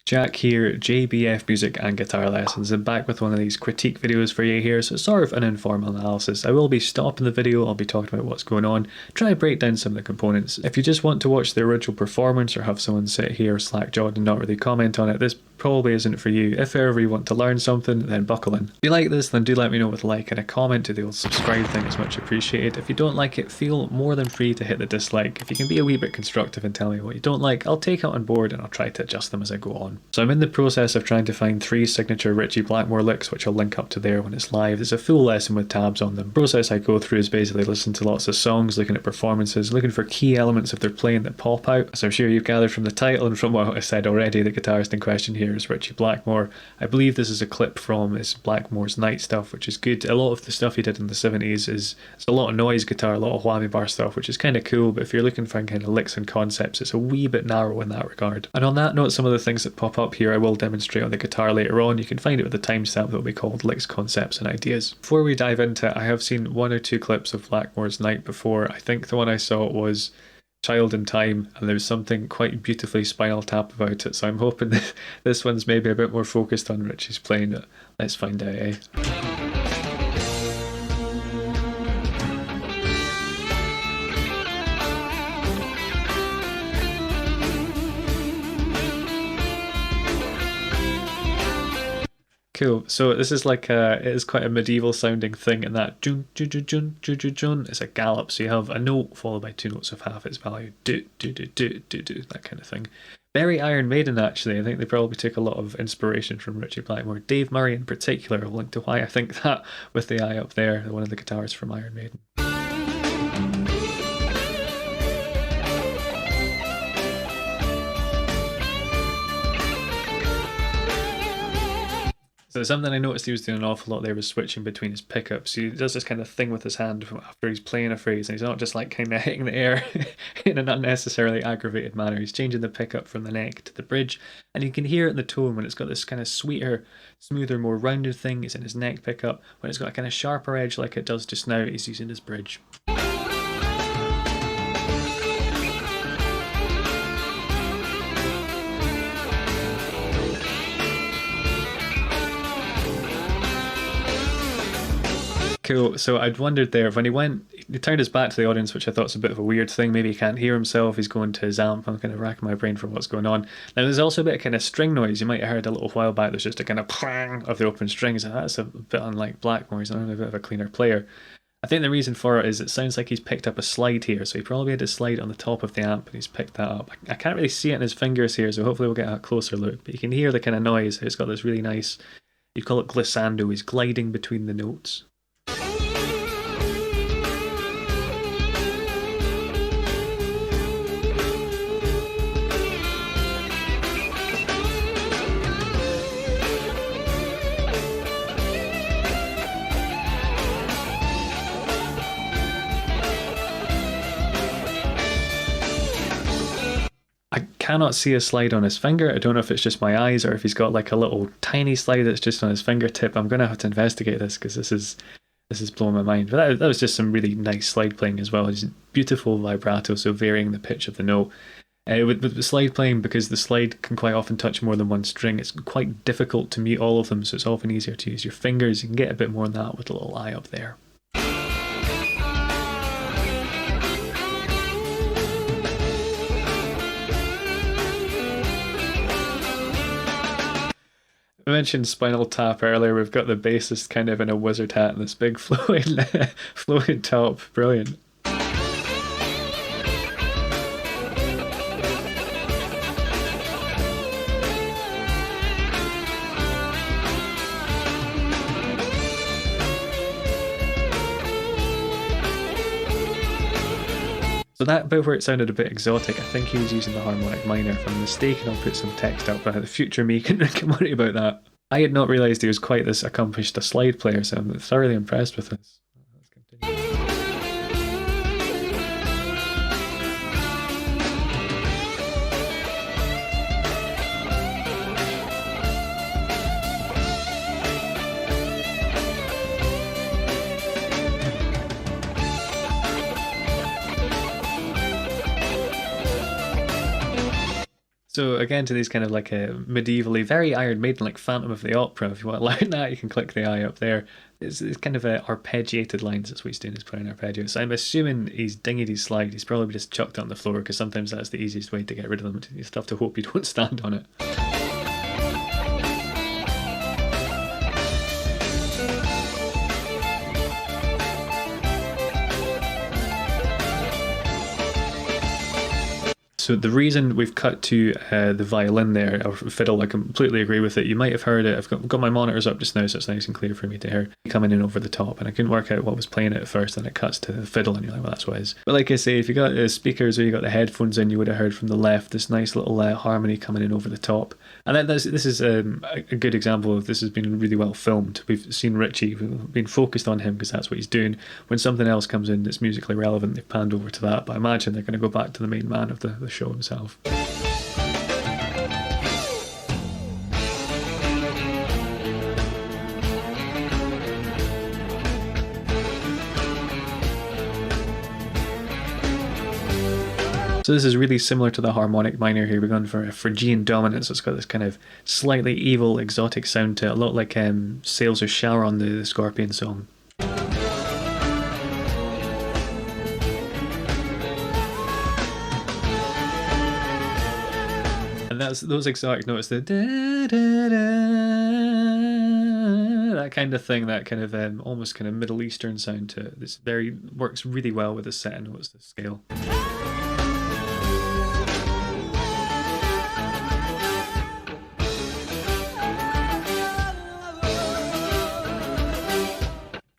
Jack here, JBF Music and Guitar Lessons, and back with one of these critique videos for you here. So it's sort of an informal analysis. I will be stopping the video, I'll be talking about what's going on, try to break down some of the components. If you just want to watch the original performance or have someone sit here slack-jawed and not really comment on it, this probably isn't for you. If ever you want to learn something, then buckle in. If you like this, then do let me know with a like and a comment. To the old subscribe thing is much appreciated. If you don't like it, feel more than free to hit the dislike. If you can be a wee bit constructive and tell me what you don't like, I'll take it on board and I'll try to adjust them as I go on. So I'm in the process of trying to find 3 signature Ritchie Blackmore licks, which I'll link up to there when it's live. There's a full lesson with tabs on them. The process I go through is basically listening to lots of songs, looking at performances, looking for key elements of their playing that pop out. As I'm sure you've gathered from the title and from what I said already, the guitarist in question here is Ritchie Blackmore. I believe this is a clip from his Blackmore's Night stuff, which is good. A lot of the stuff he did in the 70s is it's a lot of noise guitar, a lot of whammy bar stuff, which is kind of cool, but if you're looking for kind of licks and concepts, it's a wee bit narrow in that regard. And on that note, some of the things that pop up here I will demonstrate on the guitar later on. You can find it with the timestamp that will be called Licks, Concepts and Ideas. Before we dive into it, I have seen 1 or 2 clips of Blackmore's Night before. I think the one I saw was Child in Time, and there's something quite beautifully Spinal Tap about it, so I'm hoping that this one's maybe a bit more focused on Ritchie's playing it. Let's find out, eh? Cool. So this is like it is quite a medieval sounding thing, and that jun jun jun jun jun jun jun is a gallop. So you have a note followed by 2 notes of half its value, do do do do do do, that kind of thing. Very Iron Maiden actually. I think they probably took a lot of inspiration from Ritchie Blackmore. Dave Murray in particular. I'll link to why I think that with the eye up there, one of the guitarists from Iron Maiden. So something I noticed he was doing an awful lot there was switching between his pickups. He does this kind of thing with his hand after he's playing a phrase, and he's not just like kind of hitting the air in an unnecessarily aggravated manner. He's changing the pickup from the neck to the bridge, and you can hear it in the tone when it's got this kind of sweeter, smoother, more rounded thing. It's in his neck pickup. When it's got a kind of sharper edge like it does just now, he's using his bridge. Cool. So I'd wondered there, when he turned his back to the audience, which I thought was a bit of a weird thing. Maybe he can't hear himself, he's going to his amp. I'm kind of racking my brain for what's going on. Now there's also a bit of kind of string noise. You might have heard a little while back, there's just a kind of clang of the open strings, and that's a bit unlike Blackmore. He's normally a bit of a cleaner player. I think the reason for it is it sounds like he's picked up a slide here, so he probably had a slide on the top of the amp and he's picked that up. I can't really see it in his fingers here, so hopefully we'll get a closer look, but you can hear the kind of noise. It's got this really nice, you'd call it glissando, he's gliding between the notes. I cannot see a slide on his finger. I don't know if it's just my eyes or if he's got like a little tiny slide that's just on his fingertip. I'm going to have to investigate this because this is blowing my mind. But that was just some really nice slide playing as well. Just beautiful vibrato, so varying the pitch of the note. With the slide playing, because the slide can quite often touch more than one string, it's quite difficult to mute all of them, so it's often easier to use your fingers. You can get a bit more than that with a little eye up there. I mentioned Spinal Tap earlier. We've got the bassist kind of in a wizard hat and this big flowing top. Brilliant. So that bit where it sounded a bit exotic, I think he was using the harmonic minor. If I'm mistaken, I'll put some text up, but the future me can worry about that. I had not realised he was quite this accomplished a slide player, so I'm thoroughly impressed with this. Let's continue. So again, to these kind of like a medievally, very Iron Maiden, like Phantom of the Opera. If you want to learn that, you can click the eye up there. It's kind of arpeggiated lines. That's what he's doing, is playing arpeggios. So I'm assuming he's dinged his slide. He's probably just chucked it on the floor, because sometimes that's the easiest way to get rid of them. You just have to hope you don't stand on it. So the reason we've cut to the violin there, or fiddle, I completely agree with it. You might have heard it. I've got my monitors up just now, so it's nice and clear for me to hear coming in over the top. And I couldn't work out what was playing it at first, and it cuts to the fiddle, and you're like, well, that's what it is. But like I say, if you got the speakers or you got the headphones in, you would have heard from the left this nice little harmony coming in over the top. And this is a good example of this has been really well filmed. We've seen Ritchie, we've been focused on him because that's what he's doing. When something else comes in that's musically relevant, they've panned over to that. But I imagine they're going to go back to the main man of the show himself. So this is really similar to the harmonic minor here. We're going for a Phrygian dominant, so it's got this kind of slightly evil, exotic sound to it, a lot like Sails or Shower on the Scorpion song. And that's those exotic notes, the da, da, da, that kind of thing, that kind of almost kind of Middle Eastern sound to it. This works really well with the set notes, the scale.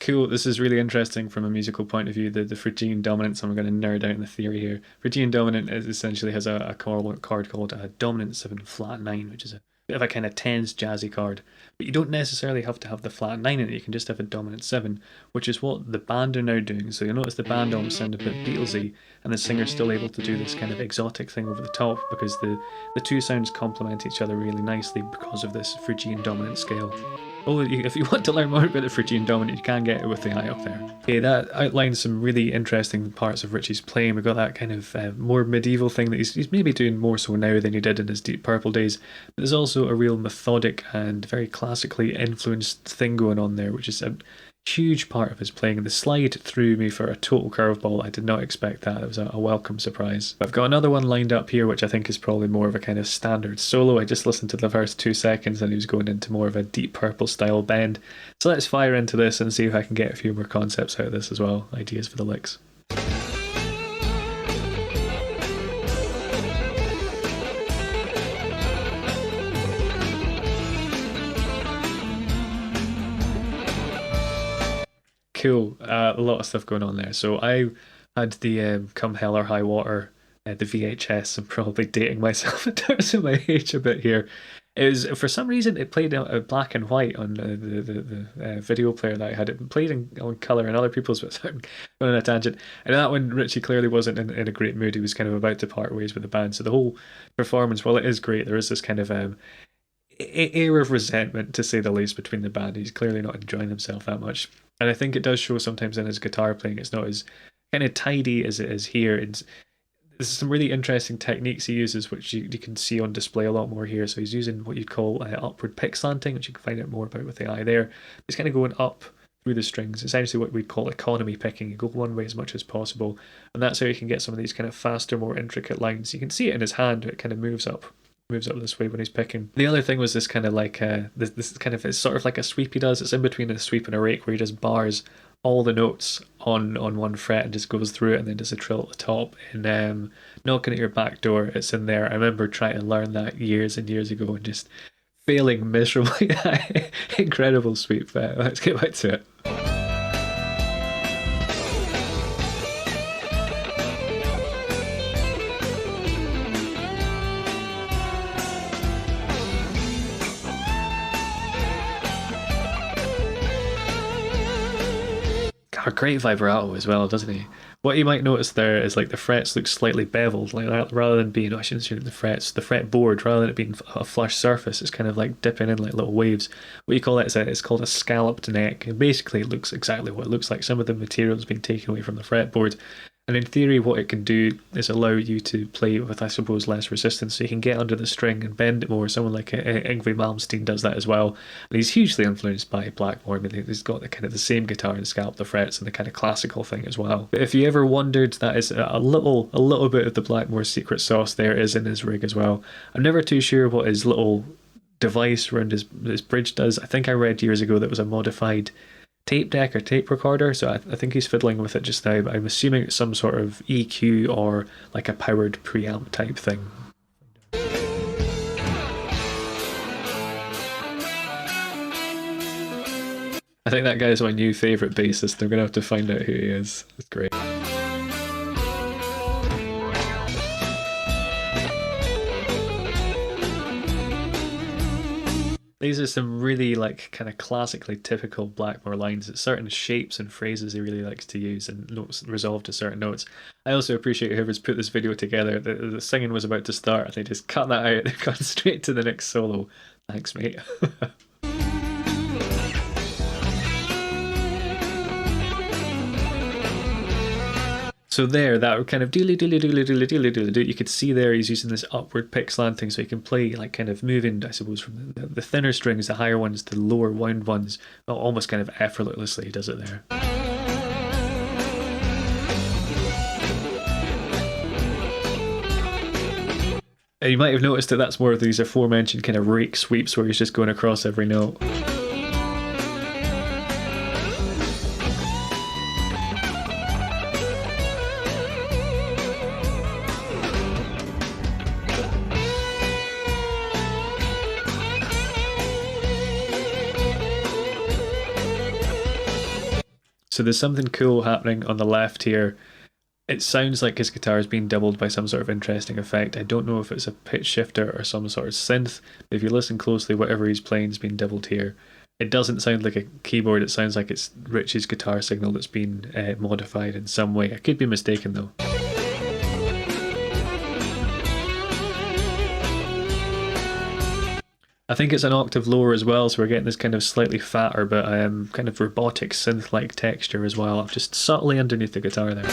Cool, this is really interesting from a musical point of view, the Phrygian dominant, so I'm going to nerd out in the theory here. Phrygian dominant essentially has a card called a dominant 7 flat 9, which is a bit of a kind of tense, jazzy card. But you don't necessarily have to have the flat 9 in it, you can just have a dominant 7, which is what the band are now doing. So you'll notice the band almost sound a bit Beatlesy, and the singer's still able to do this kind of exotic thing over the top, because the two sounds complement each other really nicely because of this Phrygian dominant scale. Oh, if you want to learn more about the Phrygian dominant, you can get it with the eye up there. Okay, that outlines some really interesting parts of Ritchie's playing. We've got that kind of more medieval thing that he's maybe doing more so now than he did in his Deep Purple days. But there's also a real methodic and very classically influenced thing going on there, which is a huge part of his playing. The slide threw me for a total curveball. I did not expect that. It was a welcome surprise. I've got another one lined up here, which I think is probably more of a kind of standard solo. I just listened to the first 2 seconds and he was going into more of a Deep Purple style bend. So let's fire into this and see if I can get a few more concepts out of this as well. Ideas for the licks. Cool, a lot of stuff going on there. So I had the Come Hell or High Water, the VHS. I'm probably dating myself in terms of my age a bit here. It was, for some reason, it played black and white on the video player that I had. It played on colour and other people's, but I'm going on a tangent. And that one, Ritchie clearly wasn't in a great mood. He was kind of about to part ways with the band. So the whole performance, while it is great, there is this kind of air of resentment, to say the least, between the band. He's clearly not enjoying himself that much. And I think it does show sometimes in his guitar playing. It's not as kind of tidy as it is here. There's some really interesting techniques he uses, which you can see on display a lot more here. So he's using what you'd call upward pick slanting, which you can find out more about with the eye there. He's kind of going up through the strings, essentially what we'd call economy picking. You go one way as much as possible, and that's how you can get some of these kind of faster, more intricate lines. You can see it in his hand. It kind of moves up this way when he's picking. The other thing was this kind of like this kind of, it's sort of like a sweep he does. It's in between a sweep and a rake, where he just bars all the notes on one fret and just goes through it, and then does a trill at the top. And Knocking at Your Back Door, it's in there. I remember trying to learn that years and years ago and just failing miserably. Incredible sweep. Let's get back to it. A great vibrato as well, doesn't he? What you might notice there is like the frets look slightly beveled, like rather than being, I shouldn't say the frets, the fretboard, rather than it being a flush surface, it's kind of like dipping in like little waves. What you call it is it's called a scalloped neck, and basically it looks exactly what it looks like. Some of the material has been taken away from the fretboard, And in theory, what it can do is allow you to play with, I suppose, less resistance. So you can get under the string and bend it more. Someone like Yngwie Malmsteen does that as well. And he's hugely influenced by Blackmore. I mean, he's got the kind of the same guitar and scalp the frets and the kind of classical thing as well. But if you ever wondered, that is a little bit of the Blackmore secret sauce there is in his rig as well. I'm never too sure what his little device around his bridge does. I think I read years ago that was a modified tape deck or tape recorder, so I think he's fiddling with it just now, but I'm assuming it's some sort of EQ or like a powered preamp type thing. I think that guy's my new favourite bassist. I'm going to have to find out who he is. It's great. These are some really like kind of classically typical Blackmore lines. It's certain shapes and phrases he really likes to use and notes resolved to certain notes. I also appreciate whoever's put this video together. The singing was about to start and they just cut that out. They've gone straight to the next solo. Thanks, mate. So there, that kind of doodly, you could see there he's using this upward pick slanting, so he can play like kind of moving, I suppose, from the thinner strings, the higher ones, to the lower wound ones, almost kind of effortlessly he does it there. And you might have noticed that that's more of these aforementioned kind of rake sweeps where he's just going across every note. So there's something cool happening on the left here. It sounds like his guitar is being doubled by some sort of interesting effect. I don't know if it's a pitch shifter or some sort of synth, but if you listen closely, whatever he's playing is being doubled here. It doesn't sound like a keyboard, it sounds like it's Ritchie's guitar signal that's been modified in some way. I could be mistaken though. I think it's an octave lower as well, so we're getting this kind of slightly fatter but kind of robotic synth-like texture as well, just subtly underneath the guitar there.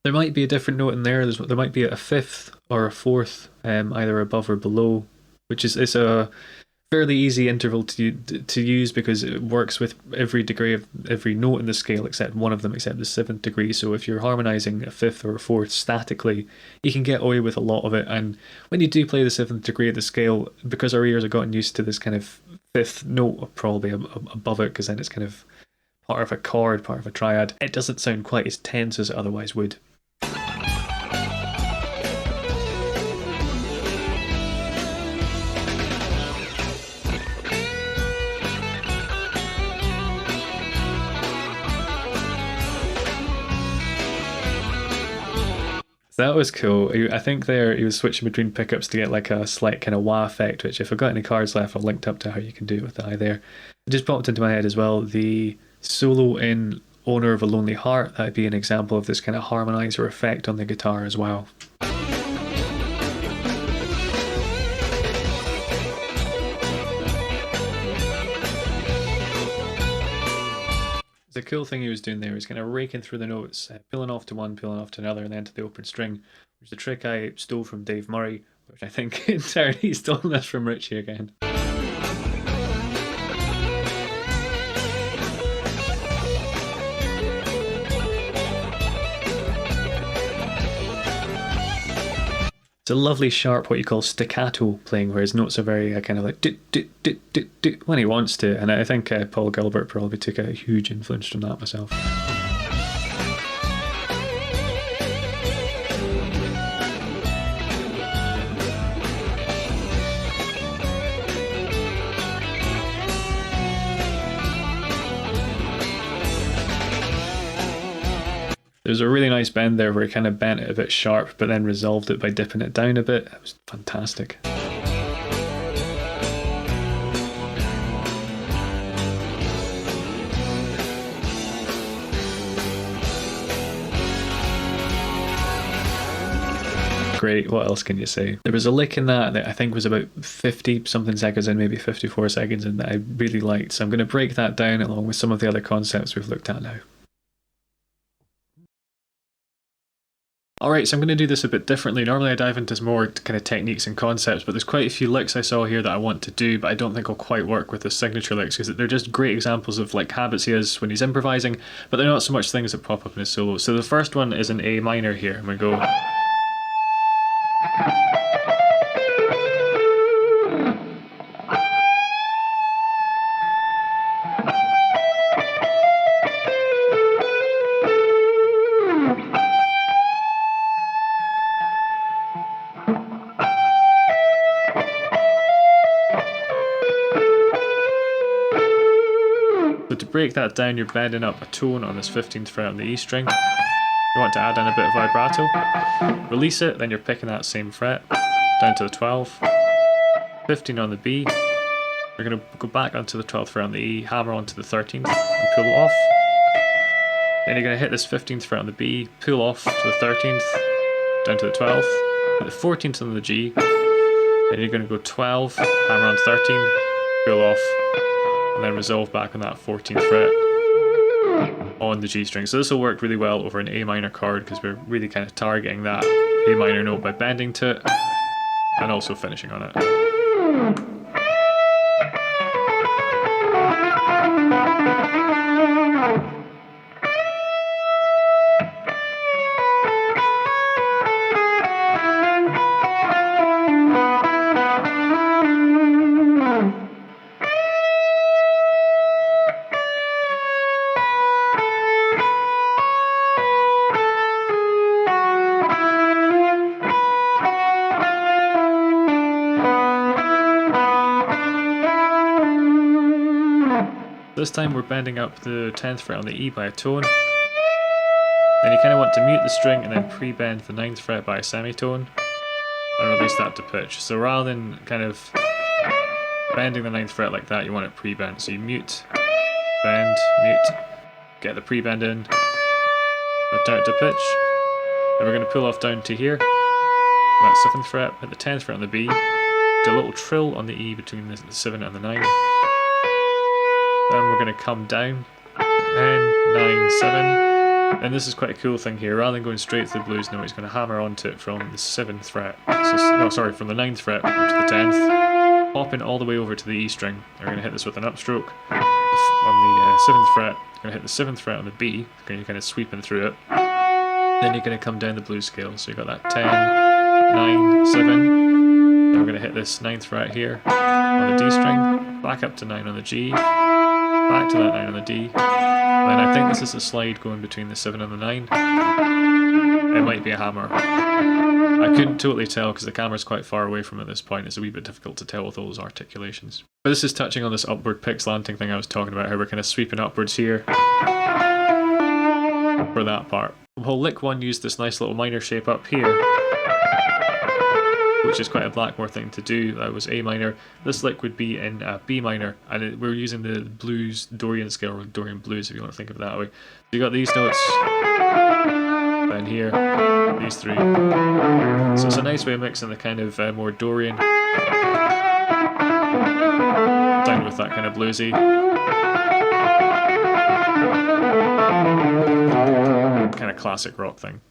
There might be a different note in there. There might be a fifth or a fourth, either above or below, which is a fairly easy interval to use because it works with every degree of every note in the scale except one of them, except the 7th degree. So if you're harmonizing a 5th or a 4th statically, you can get away with a lot of it. And when you do play the 7th degree of the scale, because our ears have gotten used to this kind of 5th note probably above it, because then it's kind of part of a chord, part of a triad, it doesn't sound quite as tense as it otherwise would. That was cool. I think there he was switching between pickups to get like a slight kind of wah effect, which if I've got any cards left, I've linked up to how you can do it with the eye there. It just popped into my head as well, the solo in Owner of a Lonely Heart, that'd be an example of this kind of harmonizer effect on the guitar as well. The cool thing he was doing there was kind of raking through the notes, peeling off to one, peeling off to another, and then to the open string, which is a trick I stole from Dave Murray, which I think entirely stolen this from Ritchie again. It's a lovely sharp, what you call staccato playing, where his notes are very kind of like when he wants to, and I think Paul Gilbert probably took a huge influence from that myself. There's a really nice bend there where he kind of bent it a bit sharp but then resolved it by dipping it down a bit. It was fantastic. great. What else can you say? There was a lick in that I think was about 50 something seconds in, maybe 54 seconds in, that I really liked. So I'm going to break that down along with some of the other concepts we've looked at now. Alright, so I'm going to do this a bit differently. Normally I dive into more kind of techniques and concepts, but there's quite a few licks I saw here that I want to do, but I don't think will quite work with the signature licks, because they're just great examples of like habits he has when he's improvising, but they're not so much things that pop up in his solo. So the first one is an A minor here. I'm going to go... So to break that down, you're bending up a tone on this 15th fret on the E string. You want to add in a bit of vibrato. Release it, then you're picking that same fret down to the 12. 15 on the B. You're going to go back onto the 12th fret on the E, hammer onto the 13th and pull off. Then you're going to hit this 15th fret on the B, pull off to the 13th, down to the 12th, hit the 14th on the G. Then you're going to go 12, hammer on 13, pull off, and then resolve back on that 14th fret on the G string. So this will work really well over an A minor chord, because we're really kind of targeting that A minor note by bending to it and also finishing on it. This time we're bending up the 10th fret on the E by a tone. Then you kind of want to mute the string and then pre-bend the 9th fret by a semitone and release that to pitch. So rather than kind of bending the 9th fret like that, you want it pre-bent. So you mute, bend, mute, get the pre-bend in, return it to pitch. Then we're going to pull off down to here, that 7th fret, hit the 10th fret on the B, do a little trill on the E between the 7 and the 9. Then we're going to come down, 10, 9, 7, and this is quite a cool thing here. Rather than going straight to the blues note, he's going to hammer onto it from the 7th fret, from the 9th fret up to the 10th, popping all the way over to the E string. We're going to hit this with an upstroke on the 7th fret, you're going to hit the 7th fret on the B, you're kind of sweeping through it. Then you're going to come down the blues scale, so you've got that 10, 9, 7, then we're going to hit this 9th fret here on the D string, back up to 9 on the G, back to that 9 on the D, then I think this is a slide going between the 7 and the 9. It might be a hammer. I couldn't totally tell because the camera's quite far away from it at this point. It's a wee bit difficult to tell with all those articulations. But this is touching on this upward pick slanting thing I was talking about, how we're kind of sweeping upwards here for that part. Well, lick 1 used this nice little minor shape up here, which is quite a Blackmore thing to do. That was A minor. This lick would be in B minor, and we're using the blues Dorian scale, or Dorian Blues if you want to think of it that way. So you got these notes, then here, these 3. So it's a nice way of mixing the kind of more Dorian down with that kind of bluesy, kind of classic rock thing.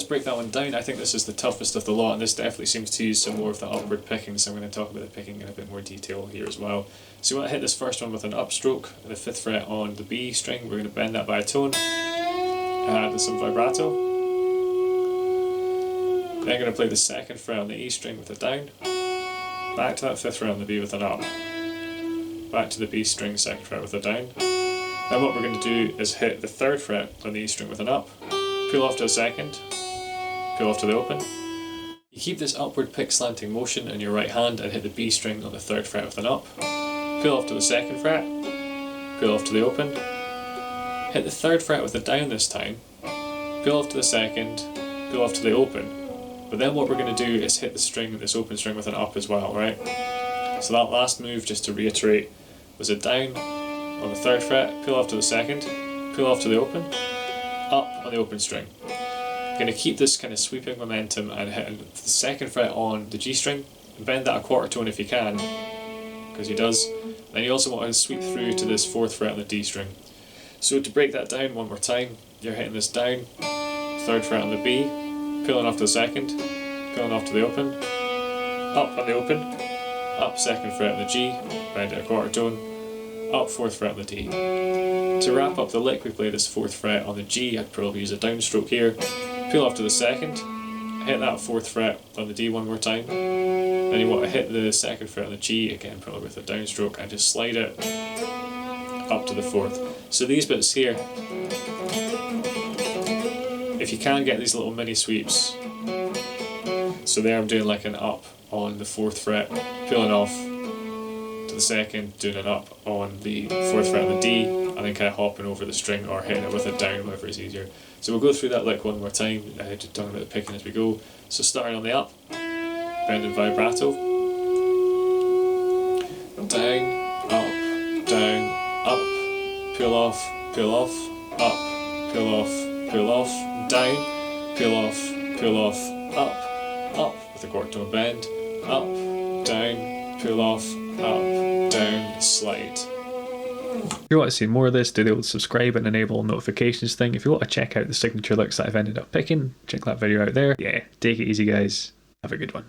break that one down. I think this is the toughest of the lot, and this definitely seems to use some more of the upward picking, so I'm going to talk about the picking in a bit more detail here as well. So you want to hit this first one with an upstroke, the 5th fret on the B string. We're going to bend that by a tone, add some vibrato. Then I'm going to play the 2nd fret on the E string with a down, back to that 5th fret on the B with an up, back to the B string 2nd fret with a down. Then what we're going to do is hit the 3rd fret on the E string with an up, pull off to a 2nd, pull off to the open. You keep this upward pick slanting motion in your right hand and hit the B string on the 3rd fret with an up, pull off to the 2nd fret, pull off to the open, hit the 3rd fret with a down this time, pull off to the 2nd, pull off to the open. But then what we're going to do is hit the string, this open string, with an up as well, right? So that last move, just to reiterate, was a down on the 3rd fret, pull off to the 2nd, pull off to the open, up on the open string. You're going to keep this kind of sweeping momentum and hitting the 2nd fret on the G string, and bend that a quarter tone if you can, because he does. Then you also want to sweep through to this 4th fret on the D string. So to break that down one more time, you're hitting this down, 3rd fret on the B, pulling off to the 2nd, pulling off to the open, up on the open, up 2nd fret on the G, bend it a quarter tone, up 4th fret on the D. To wrap up the lick, we play this 4th fret on the G. I'd probably use a downstroke here, pull off to the 2nd, hit that 4th fret on the D one more time, then you want to hit the 2nd fret on the G, again probably with a downstroke, and just slide it up to the 4th. So these bits here, if you can get these little mini sweeps, so there I'm doing like an up on the 4th fret, pulling off to the 2nd, doing an up on the 4th fret on the D, and then kind of hopping over the string or hitting it with a down, whatever is easier. So we'll go through that lick one more time, just talking about the picking as we go. So starting on the up, bending vibrato, down, up, pull off, up, pull off, down, pull off, up with a quarter tone bend, up, down, pull off, up, down, slide. If you want to see more of this, do the old subscribe and enable notifications thing. If you want to check out the signature licks that I've ended up picking, check that video out there. Yeah, take it easy guys, have a good one.